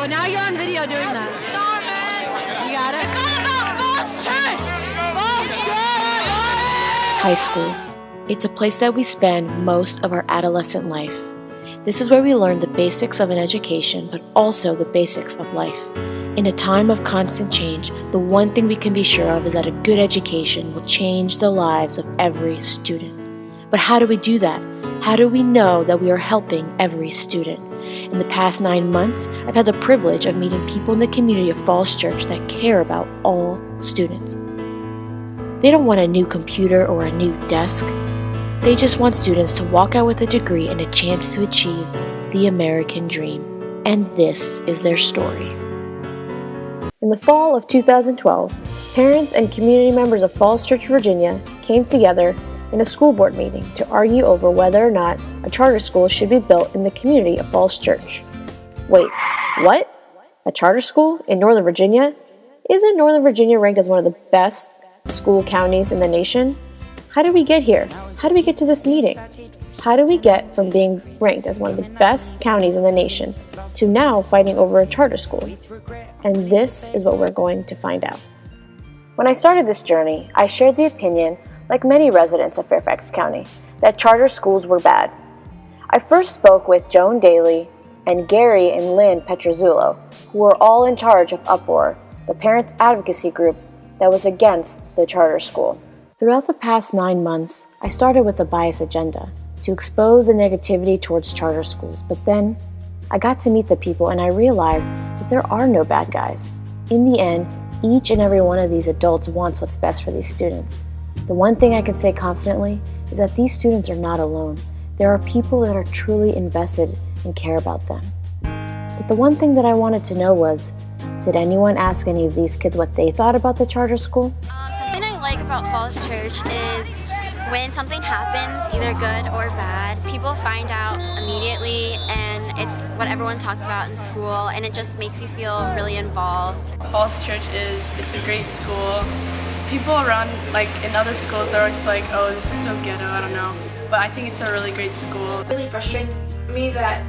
So now you're on video doing that. Stop it! You got it? It's all about false church! High school. It's a place that we spend most of our adolescent life. This is where we learn the basics of an education, but also the basics of life. In a time of constant change, the one thing we can be sure of is that a good education will change the lives of every student. But how do we do that? How do we know that we are helping every student? In the past 9 months, I've had the privilege of meeting people in the community of Falls Church that care about all students. They don't want a new computer or a new desk. They just want students to walk out with a degree and a chance to achieve the American dream. And this is their story. In the fall of 2012, parents and community members of Falls Church, Virginia came together in a school board meeting to argue over whether or not a charter school should be built in the community of Falls Church. Wait, what? A charter school in Northern Virginia? Isn't Northern Virginia ranked as one of the best school counties in the nation? How did we get here? How did we get to this meeting? How do we get from being ranked as one of the best counties in the nation to now fighting over a charter school? And this is what we're going to find out. When I started this journey, I shared the opinion, like many residents of Fairfax County, that charter schools were bad. I first spoke with Joan Daly and Gary and Lynn Petrozzulo, who were all in charge of Uproar, the parent advocacy group that was against the charter school. Throughout the past 9 months, I started with a bias agenda to expose the negativity towards charter schools, but then I got to meet the people and I realized that there are no bad guys. In the end, each and every one of these adults wants what's best for these students. The one thing I can say confidently is that these students are not alone. There are people that are truly invested and care about them. But the one thing that I wanted to know was, did anyone ask any of these kids what they thought about the charter school? Something I like about Falls Church is when something happens, either good or bad, people find out immediately, and it's what everyone talks about in school, and it just makes you feel really involved. Falls Church it's a great school. People around, like in other schools, they're always like, oh, this is so ghetto, I don't know. But I think it's a really great school. It really frustrates me that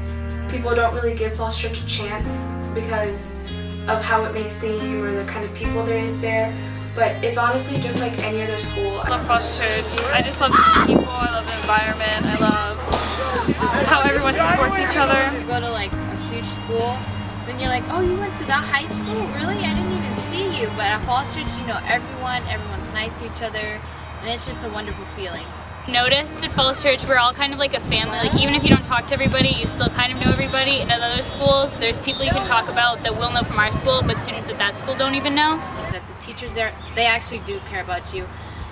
people don't really give Falls Church a chance because of how it may seem or the kind of people there is there. But it's honestly just like any other school. I love Falls Church. I just love the people, I love the environment, I love how everyone supports each other. You go to like a huge school, then you're like, oh, you went to that high school? Really? I didn't even see you. But at Falls Church, you know everyone's nice to each other, and it's just a wonderful feeling. Noticed at Falls Church, we're all kind of like a family. Like even if you don't talk to everybody, you still kind of know everybody. And at other schools, there's people you can talk about that we'll know from our school, but students at that school don't even know. That the teachers there, they actually do care about you,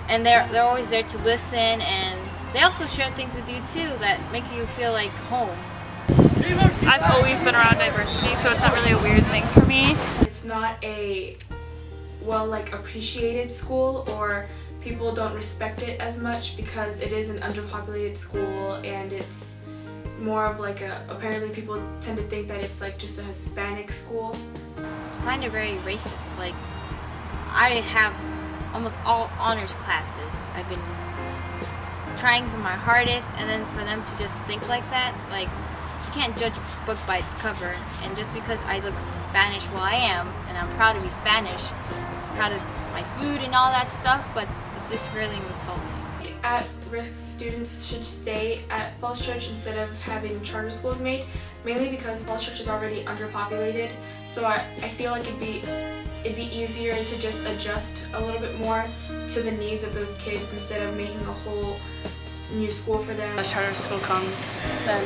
and they're always there to listen, and they also share things with you too that make you feel like home. I've always been around diversity, so it's not really a weird thing for me. It's not a appreciated school, or people don't respect it as much because it is an underpopulated school, and it's more of like apparently people tend to think that it's like just a Hispanic school. I just find it very racist. Like, I have almost all honors classes. I've been trying my hardest, and then for them to just think like that, like, you can't judge a book by its cover. And just because I look Spanish, well, I am, and I'm proud to be Spanish, I'm proud of my food and all that stuff, but it's just really insulting. At-risk students should stay at Falls Church instead of having charter schools made, mainly because Falls Church is already underpopulated. So I feel like it'd be easier to just adjust a little bit more to the needs of those kids instead of making a whole new school for them. As charter school comes, then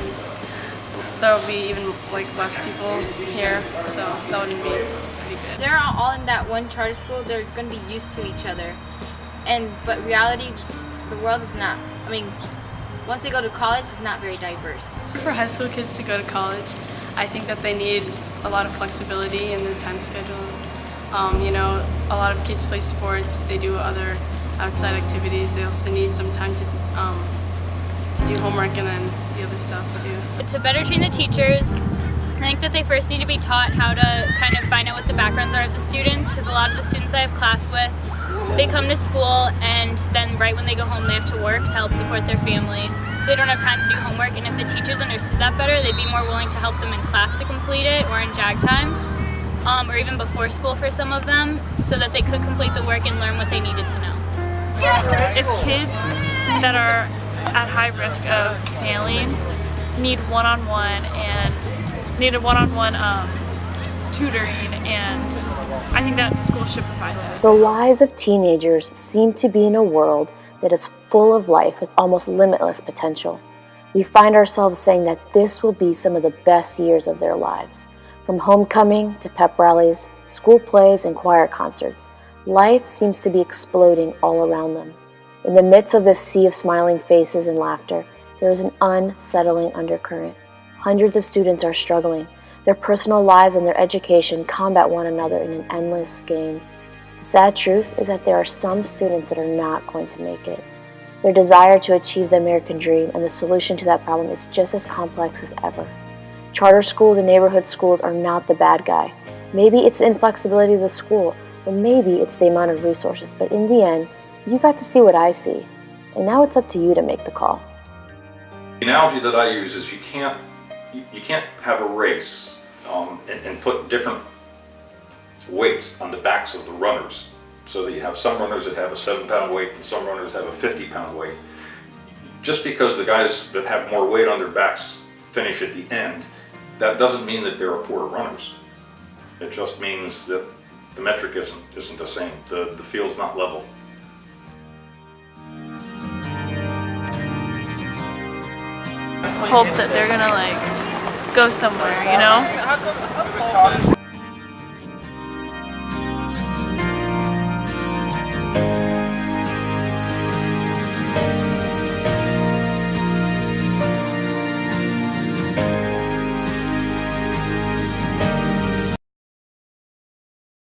there will be even like less people here, so that wouldn't be pretty good. They're all in that one charter school. They're going to be used to each other, but reality, the world is not. I mean, once they go to college, it's not very diverse. For high school kids to go to college, I think that they need a lot of flexibility in their time schedule. A lot of kids play sports, they do other outside activities, they also need some time to do homework and then the other stuff too. So. To better train the teachers, I think that they first need to be taught how to kind of find out what the backgrounds are of the students, because a lot of the students I have class with they come to school and then right when they go home they have to work to help support their family. So they don't have time to do homework, and if the teachers understood that better, they'd be more willing to help them in class to complete it or in JAG time, or even before school for some of them, so that they could complete the work and learn what they needed to know. If kids that are at high risk of failing need one-on-one tutoring, and I think that school should provide that. The lives of teenagers seem to be in a world that is full of life with almost limitless potential. We find ourselves saying that this will be some of the best years of their lives. From homecoming to pep rallies, school plays, and choir concerts, life seems to be exploding all around them. In the midst of this sea of smiling faces and laughter, there is an unsettling undercurrent. Hundreds of students are struggling. Their personal lives and their education combat one another in an endless game. The sad truth is that there are some students that are not going to make it. Their desire to achieve the American dream and the solution to that problem is just as complex as ever. Charter schools and neighborhood schools are not the bad guy. Maybe it's the inflexibility of the school, or maybe it's the amount of resources, but in the end, you got to see what I see, and now it's up to you to make the call. The analogy that I use is you can't have a race and put different weights on the backs of the runners, so that you have some runners that have a 7-pound weight and some runners have a 50-pound weight. Just because the guys that have more weight on their backs finish at the end, that doesn't mean that they're poor runners. It just means that the metric isn't the same. The field's not level. Hope that they're gonna go somewhere, you know?